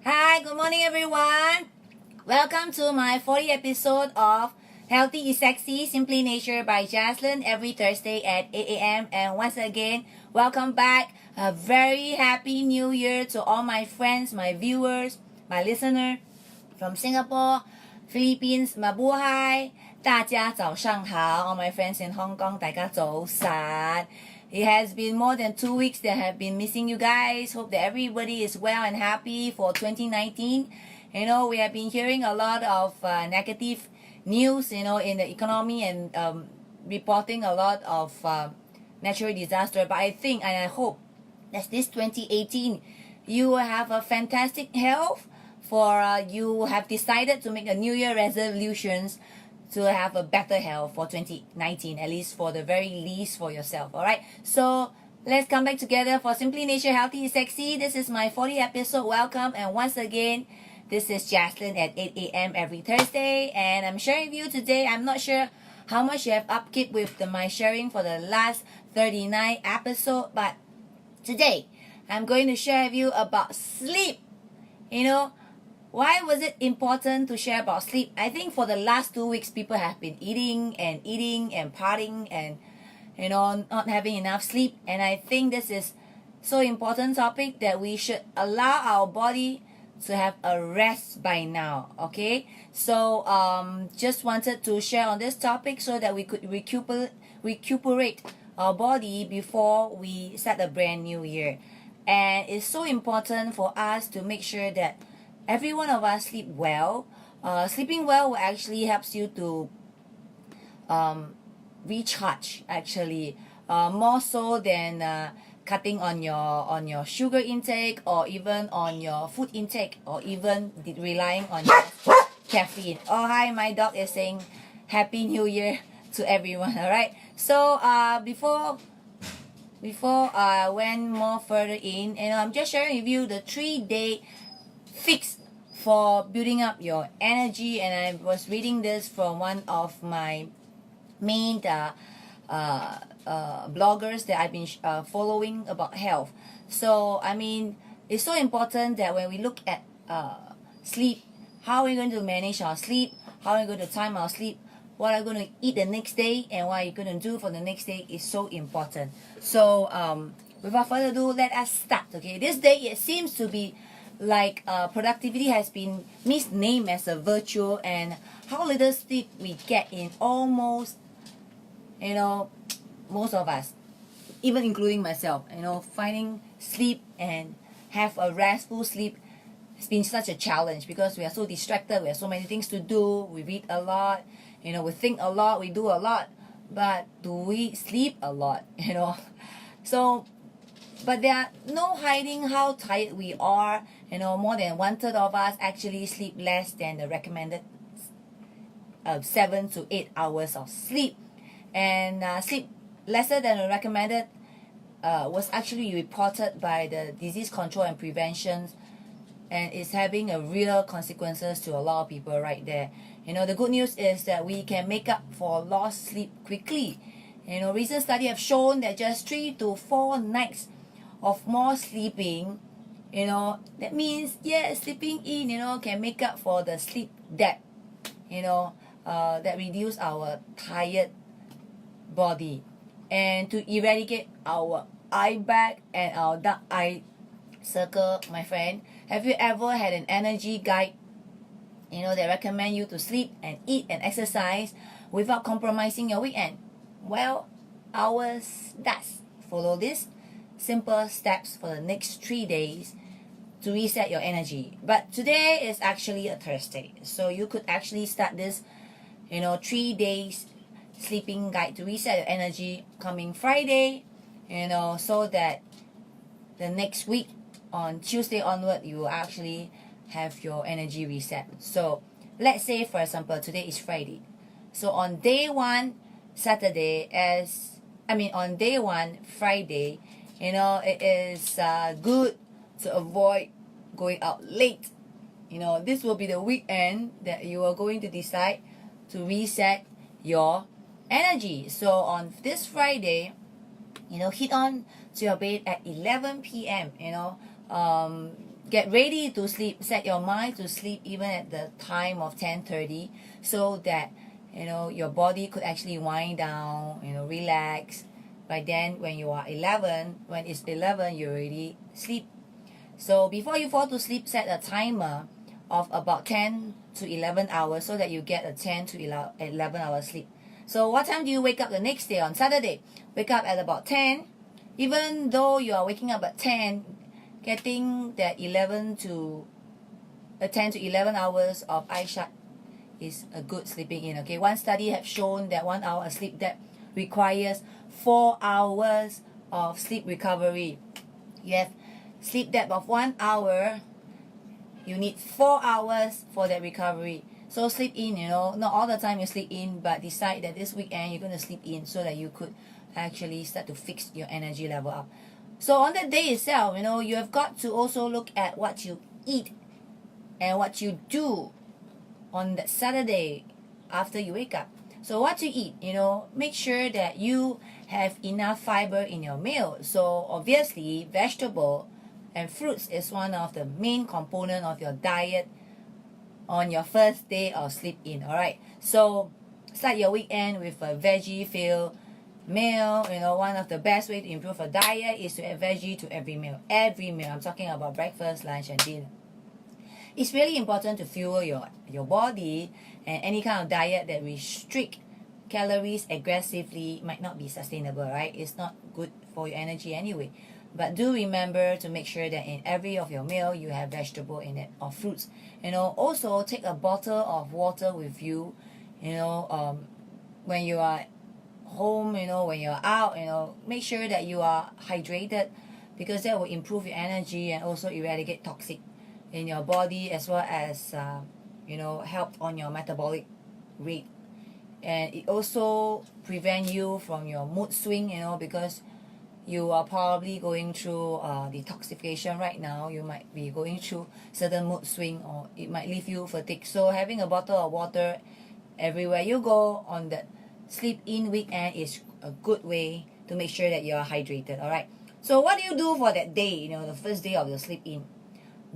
Hi, good morning everyone. Welcome to my 40th episode of Healthy is Sexy, Simply Nature by JASLIN every Thursday at 8 a.m. And once again, welcome back. A very happy new year to all my friends, my viewers, my listener from Singapore, Philippines, mabuhay. 大家早上好. All my friends in Hong Kong, 大家早晨. It has been more than 2 weeks that I have been missing you guys. Hope that everybody is well and happy for 2019. You know, we have been hearing a lot of negative news, in the economy and reporting a lot of natural disaster. But I think and I hope that this 2018, you will have a fantastic health. For you have decided to make a New Year resolutions to have a better health for 2019, at least for the very least for yourself. Alright, so let's come back together for Simply Nature Healthy is Sexy. This is my 40th episode. Welcome, and once again, this is JASLIN at 8 a.m. every Thursday, and I'm sharing with you today. I'm not sure how much you have upkeep with my sharing for the last 39 episode, but today I'm going to share with you about sleep. Why was it important to share about sleep? I think for the last 2 weeks, people have been eating and partying and, not having enough sleep. And I think this is so important topic that we should allow our body to have a rest by now. Okay? So, just wanted to share on this topic so that we could recuperate our body before we start a brand new year. And it's so important for us to make sure that every one of us sleep well. Sleeping well will actually helps you to recharge, actually, more so than cutting on your sugar intake, or even on your food intake, or even relying on your caffeine. Oh, hi, my dog is saying Happy New Year to everyone. All right. So before I went more further in, I'm just sharing with you the 3-day fix for building up your energy. And I was reading this from one of my main bloggers that I've been following about health. So it's so important that when we look at sleep, how are we going to manage our sleep, how are we going to time our sleep, what are we going to eat the next day, and what are you going to do for the next day is so important. So without further ado, let us start. Okay, this day it seems to be like productivity has been misnamed as a virtue, and how little sleep we get in almost, most of us, even including myself, finding sleep and have a restful sleep has been such a challenge because we are so distracted, we have so many things to do, we read a lot, we think a lot, we do a lot, but do we sleep a lot? So but there are no hiding how tired we are. More than 1/3 of us actually sleep less than the recommended 7 to 8 hours of sleep. And sleep lesser than the recommended was actually reported by the Disease Control and Prevention, and it's having a real consequences to a lot of people right there. The good news is that we can make up for lost sleep quickly. Recent studies have shown that just 3 to 4 nights of more sleeping, that means sleeping in, can make up for the sleep debt, that reduce our tired body. And to eradicate our eye bag and our dark eye circle, my friend, have you ever had an energy guide, that recommend you to sleep and eat and exercise without compromising your weekend? Well, ours does. Follow this simple steps for the next 3 days to reset your energy. But today is actually a Thursday, so you could actually start this 3 days sleeping guide to reset your energy coming Friday, so that the next week on Tuesday onward you will actually have your energy reset. So let's say, for example, today is Friday, so on day 1 on day 1 Friday, it is good to avoid going out late. This will be the weekend that you are going to decide to reset your energy. So on this Friday, head on to your bed at 11 p.m. get ready to sleep. Set your mind to sleep even at the time of 10:30, so that your body could actually wind down, relax. By then, when it's 11, you already sleep. So before you fall to sleep, set a timer of about 10 to 11 hours so that you get a 10 to 11 hour sleep. So what time do you wake up the next day on Saturday? Wake up at about 10. Even though you are waking up at 10, getting that 10 to 11 hours of eye shut is a good sleeping in. Okay, one study have shown that 1 hour of sleep that requires 4 hours of sleep recovery. You have sleep depth of 1 hour, you need 4 hours for that recovery. So sleep in, not all the time you sleep in, but decide that this weekend you're going to sleep in so that you could actually start to fix your energy level up. So on that day itself, you have got to also look at what you eat and what you do on that Saturday after you wake up. So what you eat, make sure that you have enough fiber in your meal. So obviously, vegetable and fruits is one of the main component of your diet on your first day of sleep in. Alright, so start your weekend with a veggie-filled meal. One of the best way to improve a diet is to add veggie to every meal. Every meal, I'm talking about breakfast, lunch, and dinner. It's really important to fuel your body, and any kind of diet that restrict calories aggressively might not be sustainable, right? It's not good for your energy anyway. But do remember to make sure that in every of your meal you have vegetable in it or fruits. Also take a bottle of water with you, when you are home, when you're out, make sure that you are hydrated, because that will improve your energy and also eradicate toxic in your body, as well as help on your metabolic rate. And it also prevent you from your mood swing, because you are probably going through detoxification right now. You might be going through certain mood swing, or it might leave you fatigued. So having a bottle of water everywhere you go on that sleep in weekend is a good way to make sure that you are hydrated. Alright, so what do you do for that day, the first day of your sleep in?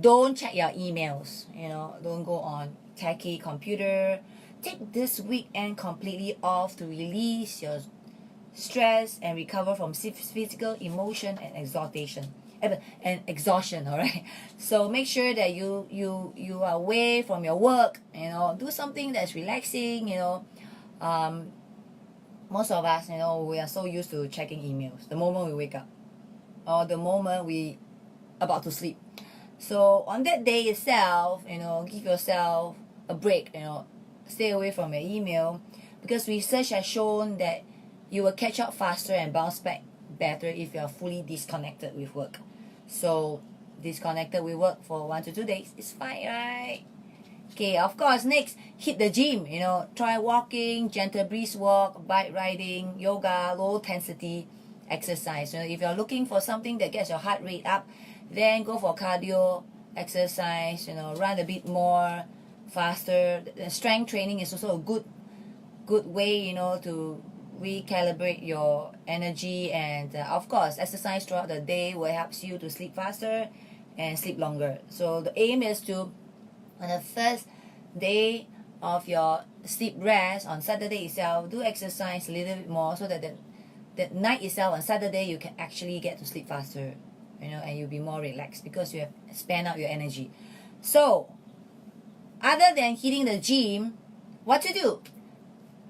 Don't check your emails, don't go on techie computer. Take this weekend completely off to release your stress and recover from physical, emotion, and exhaustion. All right, so make sure that you are away from your work. Do something that's relaxing. Most of us, we are so used to checking emails the moment we wake up or the moment we about to sleep. So on that day itself, give yourself a break. Stay away from your email, because research has shown that you will catch up faster and bounce back better if you are fully disconnected with work. So disconnected with work for 1 to 2 days is fine, right? Okay, of course, next, hit the gym. Try walking, gentle brisk walk, bike riding, yoga, low intensity exercise. If you're looking for something that gets your heart rate up, then go for cardio exercise. Run a bit more faster. The strength training is also a good way, to recalibrate your energy. And of course, exercise throughout the day will help you to sleep faster and sleep longer. So the aim is to, on the first day of your sleep rest on Saturday itself, do exercise a little bit more, so that that night itself on Saturday you can actually get to sleep faster, and you'll be more relaxed because you have spent out your energy. So other than hitting the gym, what to do?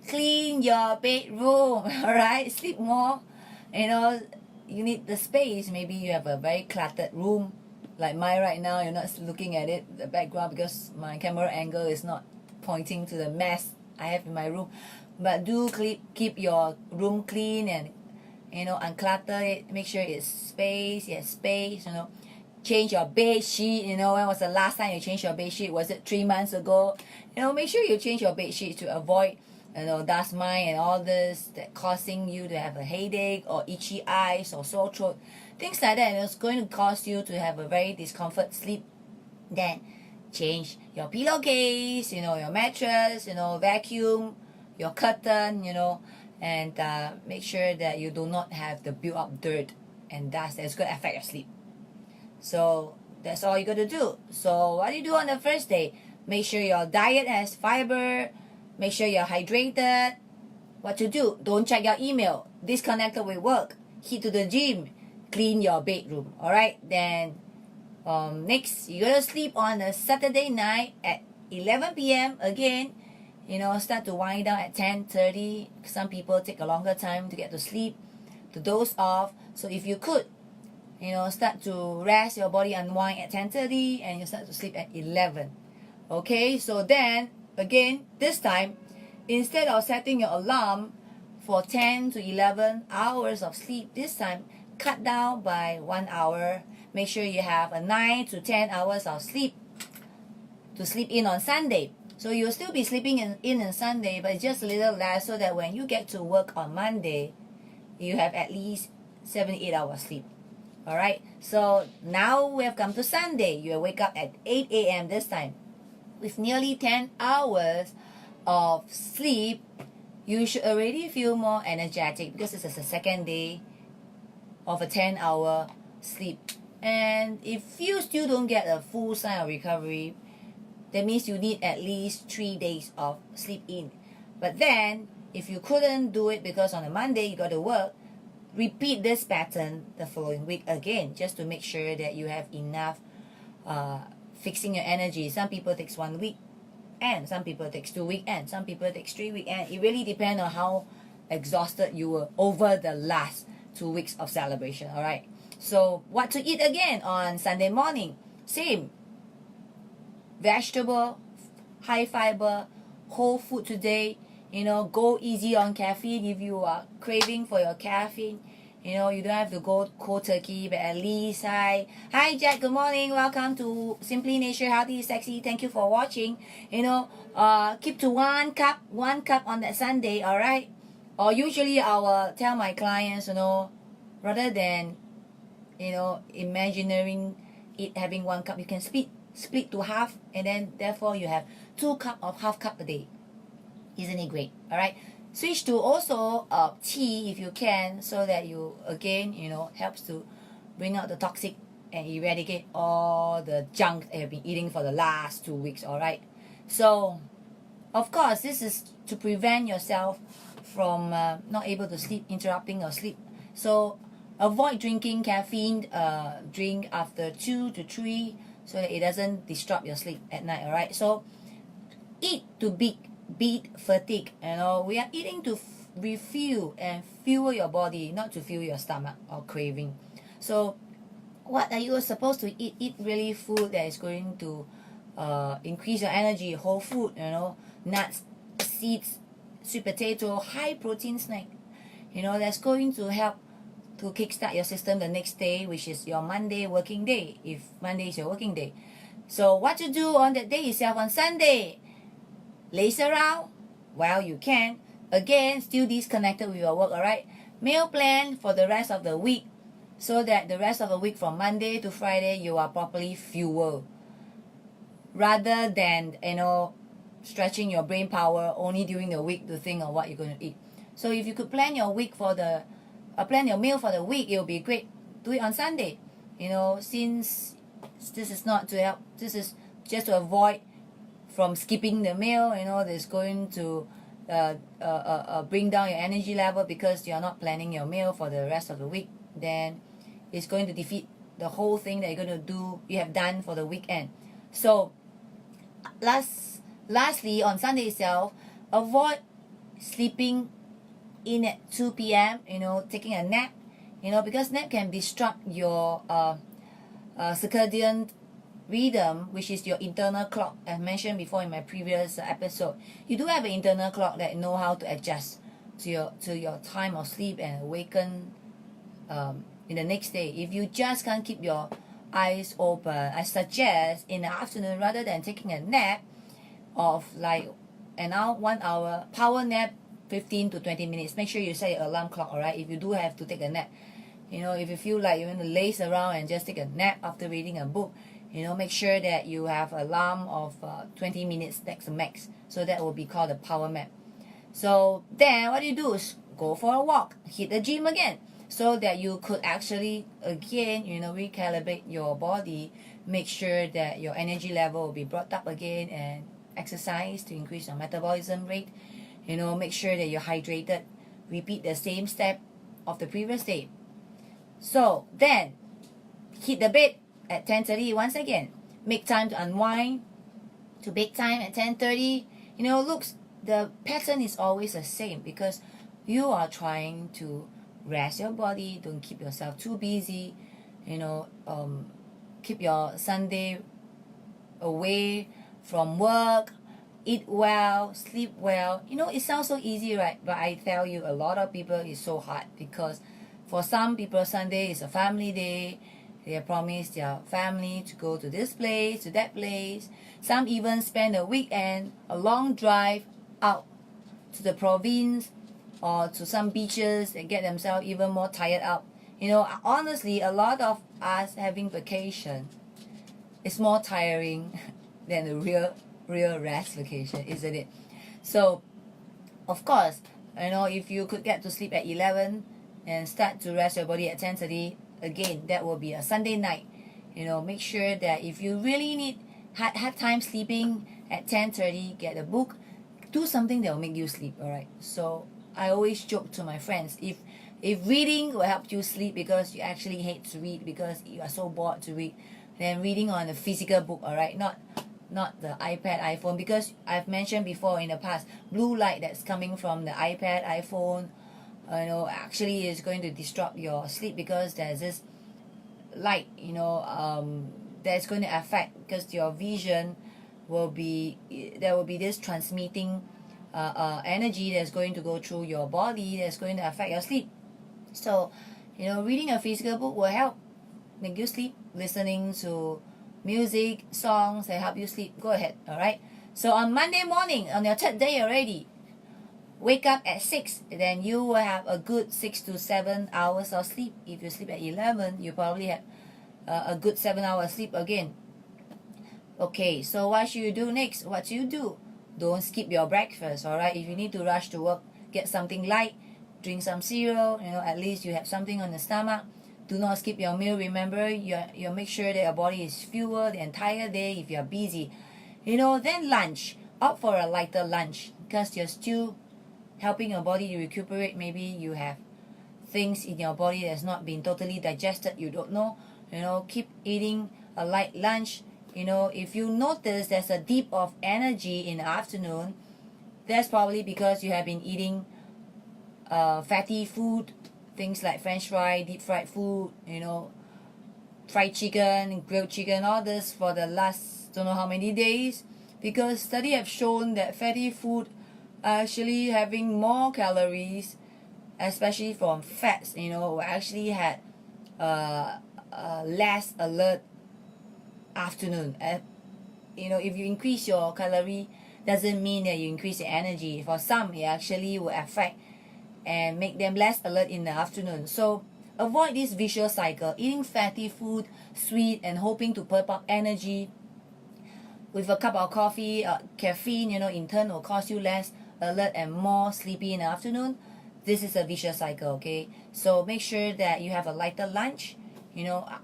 Clean your bedroom. Alright, sleep more. You need the space. Maybe you have a very cluttered room like mine right now. You're not looking at it, the background, because my camera angle is not pointing to the mess I have in my room. But do keep your room clean and unclutter it. Make sure it's space. Yes, space. Change your bed sheet. When was the last time you changed your bed sheet? Was it 3 months ago? Make sure you change your bed sheet to avoid dust mite and all this that causing you to have a headache or itchy eyes or sore throat, things like that. And it's going to cause you to have a very discomfort sleep. Then change your pillowcase, your mattress, vacuum your curtain, and make sure that you do not have the built up dirt and dust that's going to affect your sleep. So That's all you got to do. So what do you do on the first day? Make sure your diet has fiber. Make sure you're hydrated. What to do? Don't check your email. Disconnected with work. Head to the gym. Clean your bedroom. Alright? Then next, you gotta sleep on a Saturday night at 11 p.m. Again, start to wind down at 10:30. Some people take a longer time to get to sleep, to doze off. So if you could, start to rest your body, unwind at 10:30, and you start to sleep at 11. Okay, so then again, this time, instead of setting your alarm for 10 to 11 hours of sleep, this time cut down by 1 hour. Make sure you have a 9 to 10 hours of sleep to sleep in on Sunday. So you'll still be sleeping in on Sunday, but just a little less, so that when you get to work on Monday, you have at least 7-8 hours sleep. Alright, so now we have come to Sunday. You wake up at 8 a.m. this time. With nearly 10 hours of sleep, you should already feel more energetic, because this is the second day of a 10-hour sleep. And if you still don't get a full sign of recovery, that means you need at least 3 days of sleep in. But then, if you couldn't do it because on a Monday you got to work, repeat this pattern the following week again, just to make sure that you have enough fixing your energy. Some people takes 1 week, and some people takes 2 weekends, some people takes 3 weekends. It really depends on how exhausted you were over the last 2 weeks of celebration. Alright, so what to eat again on Sunday morning? Same. Vegetable, high fiber, whole food today. Go easy on caffeine. If you are craving for your caffeine, you don't have to go cold turkey, but at least hi Jack, good morning, welcome to Simply Nature, Healthy is Sexy. Thank you for watching. Keep to one cup on that Sunday. Alright, or usually I will tell my clients, rather than imagining it having 1 cup, you can split to half, and then therefore you have 2 cups of half cup a day. Isn't it great? Alright, switch to also tea if you can, so that you again helps to bring out the toxic and eradicate all the junk that you have been eating for the last 2 weeks. Alright, so of course this is to prevent yourself from not able to sleep, interrupting your sleep. So avoid drinking caffeine drink after 2 to 3, so that it doesn't disrupt your sleep at night. Alright, so eat to beat fatigue. We are eating to refuel and fuel your body, not to fuel your stomach or craving. So what are you supposed to eat? Eat really food that is going to increase your energy. Whole food, nuts, seeds, sweet potato, high protein snack, that's going to help to kickstart your system the next day, which is your Monday working day, if Monday is your working day. So what to do on that day itself on Sunday? Laze around while you can. Again, still disconnected with your work. Alright, meal plan for the rest of the week, so that the rest of the week from Monday to Friday you are properly fueled, rather than stretching your brain power only during the week to think of what you're going to eat. So if you could plan your week plan your meal for the week, it will be great. Do it on Sunday. Since this is not to help, this is just to avoid from skipping the meal. That's going to bring down your energy level, because you're not planning your meal for the rest of the week. Then it's going to defeat the whole thing that you're going to do, you have done for the weekend. So lastly, on Sunday itself, avoid sleeping in at 2 p.m. Taking a nap, because nap can disrupt your circadian rhythm, which is your internal clock. As mentioned before in my previous episode, you do have an internal clock that know how to adjust to your time of sleep and awaken in the next day. If you just can't keep your eyes open, I suggest in the afternoon, rather than taking a nap of like 1 hour, power nap 15 to 20 minutes. Make sure you set your alarm clock. Alright, if you do have to take a nap, if you feel like you want to laze around and just take a nap after reading a book, make sure that you have alarm of 20 minutes, that's the max. So that will be called a power nap. So then what you do is go for a walk, hit the gym again, so that you could actually again recalibrate your body make sure that your energy level will be brought up again, and exercise to increase your metabolism rate. Make sure that you're hydrated. Repeat the same step of the previous day. So then, hit the bed at 10:30 once again. Make time to unwind. To bedtime at 10:30. Looks, the pattern is always the same because you are trying to rest your body. Don't keep yourself too busy. Keep your Sunday away from work. Eat well, sleep well. It sounds so easy, right? But I tell you, a lot of people it's so hard because for some people, Sunday is a family day. They promise their family to go to this place, to that place. Some even spend a weekend, a long drive out to the province or to some beaches and get themselves even more tired out. Honestly, a lot of us having vacation is more tiring than a real rest vacation, isn't it? So, of course, if you could get to sleep at 11 and start to rest your body at 10:30, again, that will be a Sunday night. Make sure that if you really need hard time sleeping at 10:30, get a book, do something that will make you sleep. All right. So I always joke to my friends, if reading will help you sleep because you actually hate to read because you are so bored to read, then reading on a physical book. All right, not the iPad, iPhone, because I've mentioned before in the past, blue light that's coming from the iPad, iPhone, actually is going to disrupt your sleep because there's this light, that's going to affect, because your vision will be, there will be this transmitting energy that's going to go through your body that's going to affect your sleep. So, reading a physical book will help make you sleep. Listening to music, songs that help you sleep, go ahead, alright? So on Monday morning, on your third day already, wake up at 6, then you will have a good 6 to 7 hours of sleep. If you sleep at 11, you probably have a good 7 hours sleep again. Okay, so what should you do next? What you do? Don't skip your breakfast, alright? If you need to rush to work, get something light, drink some cereal, at least you have something on the stomach. Do not skip your meal. Remember, you make sure that your body is fueled the entire day if you're busy. Then lunch. Opt for a lighter lunch because you're still helping your body to recuperate. Maybe you have things in your body that's not been totally digested. You don't know. Keep eating a light lunch. If you notice there's a dip of energy in the afternoon, that's probably because you have been eating fatty food, things like French fry, deep fried food, fried chicken, grilled chicken, all this for the last don't know how many days. Because studies have shown that fatty food are actually having more calories, especially from fats. Actually had less alert afternoon. If you increase your calorie, doesn't mean that you increase your energy. For some, it actually will affect and make them less alert in the afternoon. So avoid this vicious cycle, eating fatty food, sweet, and hoping to pump up energy with a cup of coffee. Caffeine, in turn will cause you less alert and more sleepy in the afternoon. This is a vicious cycle, okay? So make sure that you have a lighter lunch.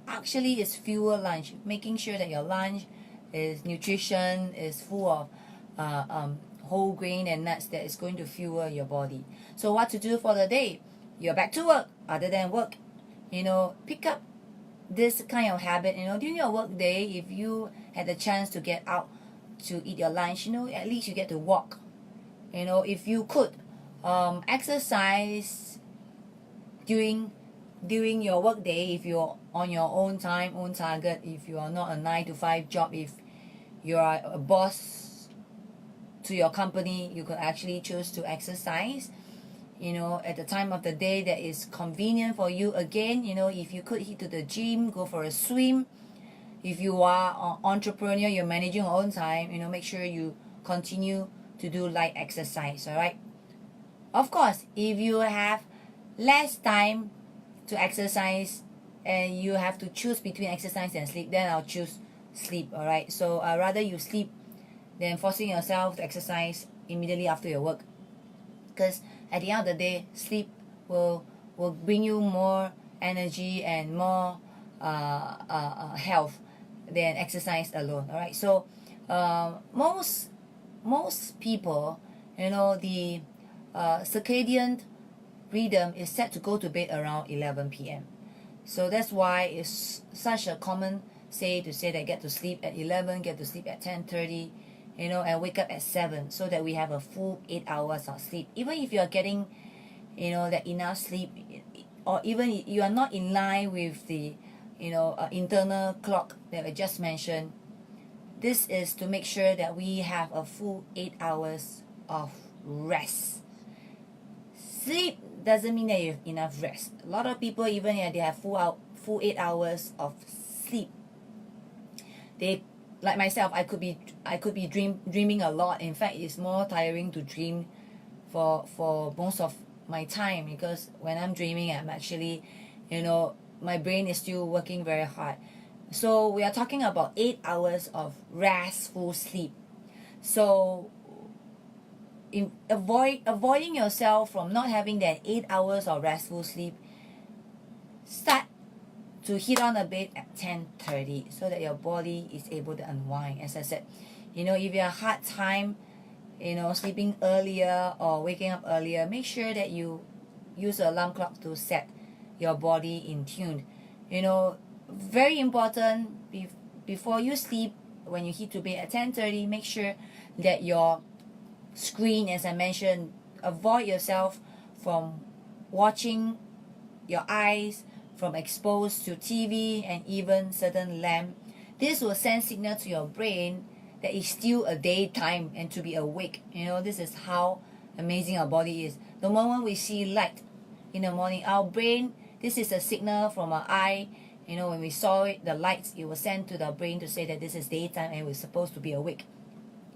Actually it's fewer lunch, making sure that your lunch is nutrition, is full of whole grain and nuts that is going to fuel your body. So what to do for the day? You're back to work. Other than work, pick up this kind of habit. During your work day, if you had the chance to get out to eat your lunch, at least you get to walk. If you could exercise during your work day, if you're on your own time, own target, if you are not a 9 to 5 job, if you are a boss to your company, you could actually choose to exercise at the time of the day that is convenient for you. Again, if you could hit to the gym, go for a swim. If you are an entrepreneur, you're managing your own time, make sure you continue to do light exercise. Alright, of course, if you have less time to exercise and you have to choose between exercise and sleep, then I'll choose sleep. Alright, so rather you sleep than forcing yourself to exercise immediately after your work, because at the end of the day, sleep will bring you more energy and more health than exercise alone. All right, so most people, the circadian rhythm is set to go to bed around 11 p.m. So that's why it's such a common say that get to sleep at 11, get to sleep at 10:30, and wake up at 7, so that we have a full 8 hours of sleep. Even if you are getting, that enough sleep, or even you are not in line with the, internal clock that I just mentioned, this is to make sure that we have a full 8 hours of rest. Sleep doesn't mean that you have enough rest. A lot of people, even if they have full 8 hours of sleep, they, like myself, I could be dreaming a lot. In fact, it's more tiring to dream for most of my time, because when I'm dreaming, I'm actually, my brain is still working very hard. So we are talking about 8 hours of restful sleep. So avoiding yourself from not having that 8 hours of restful sleep, start to hit on a bed at 10:30, so that your body is able to unwind. As I said, if you have a hard time, sleeping earlier or waking up earlier, make sure that you use an alarm clock to set your body in tune. Very important, before you sleep, when you hit to bed at 10:30, make sure that your screen, as I mentioned, avoid yourself from watching your eyes from exposed to TV and even certain lamp. This will send signal to your brain that it's still a daytime and to be awake. This is how amazing our body is. The moment we see light in the morning, our brain, this is a signal from our eye. When we saw it, the lights, it will send to the brain to say that this is daytime and we're supposed to be awake.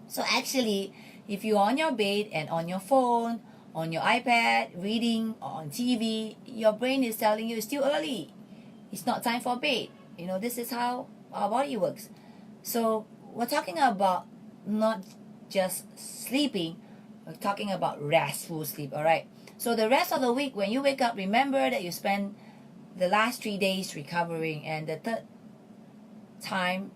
So actually, if you're on your bed and on your phone, on your iPad, reading, or on TV, your brain is telling you it's still early. It's not time for bed. This is how our body works. So we're talking about not just sleeping, we're talking about restful sleep, all right? So the rest of the week, when you wake up, remember that you spend the last 3 days recovering, and the third time,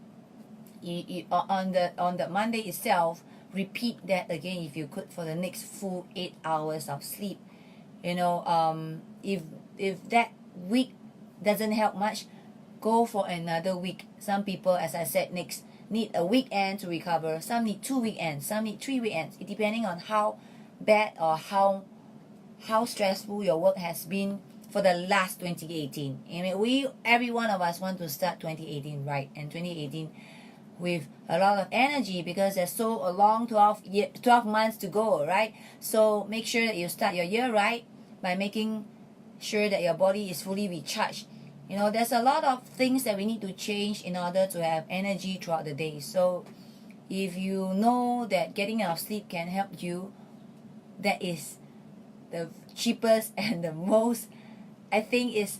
on the Monday itself, repeat that again if you could for the next full 8 hours of sleep. If that week doesn't help much, go for another week. Some people, as I said, need a weekend to recover. Some need 2 weekends, some need 3 weekends, depending on how bad or how stressful your work has been for the last 2018. Every one of us want to start 2018 right, and 2018 with a lot of energy, because there's so a long 12 months to go, right? So make sure that you start your year right by making sure that your body is fully recharged. There's a lot of things that we need to change in order to have energy throughout the day. So if you know that getting enough sleep can help you, that is the cheapest and the most, I think, is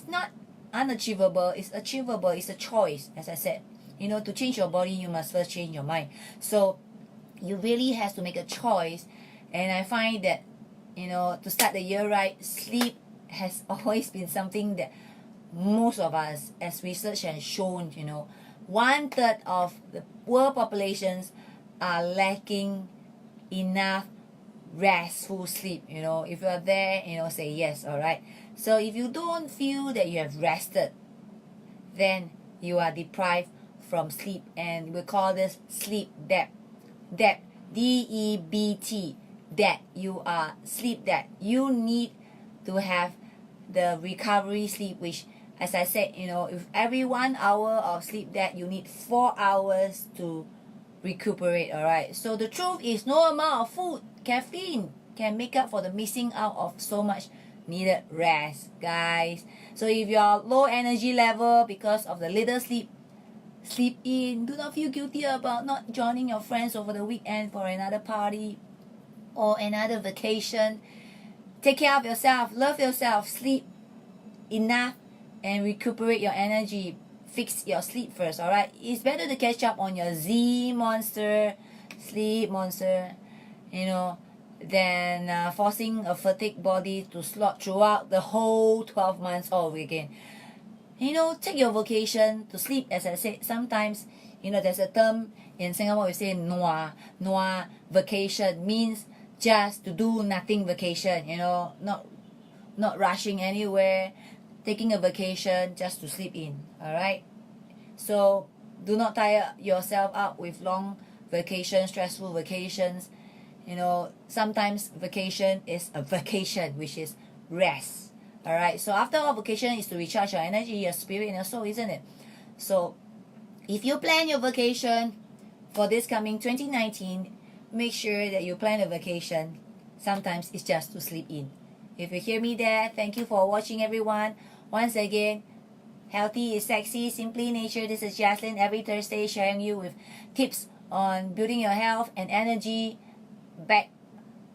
not unachievable. It's achievable. It's a choice. As I said, to change your body, you must first change your mind. So you really have to make a choice. And I find that, to start the year right, sleep has always been something that most of us, as research has shown, 1/3 of the world populations are lacking enough restful sleep. If you are there, say yes. All right. So if you don't feel that you have rested, then you are deprived from sleep, and we call this sleep debt. DEBT, debt. You are sleep debt. You need to have the recovery sleep, which, as I said, if every 1 hour of sleep debt, you need 4 hours to recuperate. All right. So the truth is, no amount of food, caffeine, can make up for the missing out of so much needed rest, guys. So if you're low energy level because of the little sleep in, do not feel guilty about not joining your friends over the weekend for another party or another vacation. Take care of yourself, love yourself, sleep enough, and recuperate your energy. Fix your sleep first. All right, it's better to catch up on your sleep monster, than forcing a fatigued body to slog throughout the whole 12 months all over again. take your vacation to sleep. As I said, sometimes, there's a term in Singapore, we say nua vacation, means just to do nothing vacation, not rushing anywhere, taking a vacation just to sleep in, all right? So do not tire yourself out with long vacations, stressful vacations. Sometimes vacation is a vacation, which is rest. All right. So after all, vacation is to recharge your energy, your spirit, and your soul, isn't it? So if you plan your vacation for this coming 2019, make sure that you plan a vacation. Sometimes it's just to sleep in. If you hear me there, thank you for watching, everyone. Once again, Healthy is Sexy, Simply Nature. This is JASLIN, every Thursday sharing you with tips on building your health and energy back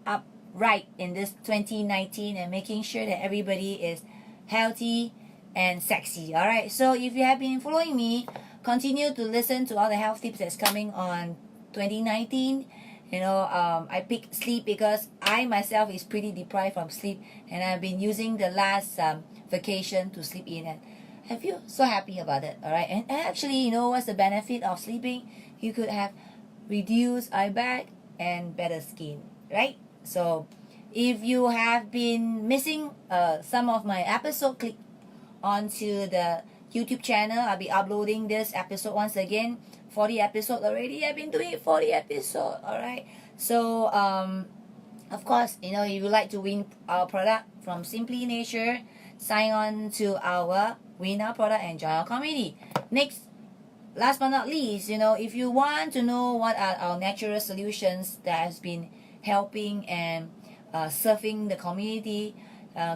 up right in this 2019 and making sure that everybody is healthy and sexy. All right. So if you have been following me, continue to listen to all the health tips that's coming on 2019. I pick sleep because I myself is pretty deprived from sleep, and I've been using the last vacation to sleep in, and I feel so happy about it. All right. And actually, what's the benefit of sleeping? You could have reduced eye bag and better skin, right? So if you have been missing some of my episode, click onto the YouTube channel. I'll be uploading this episode once again. 40 episodes already. I've been doing 40 episodes. All right. So of course, if you like to win our product from Simply Nature, sign on to our win our product and join our community. Last but not least, if you want to know what are our natural solutions that has been helping and serving the community,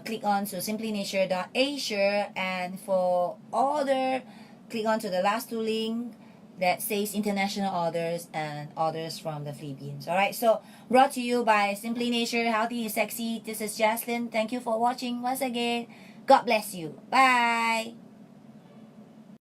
click on to simplynature.asia, and for order, click on to the last two links that says international orders and orders from the Philippines. All right, so brought to you by Simply Nature, Healthy is Sexy. This is JASLIN. Thank you for watching once again. God bless you. Bye.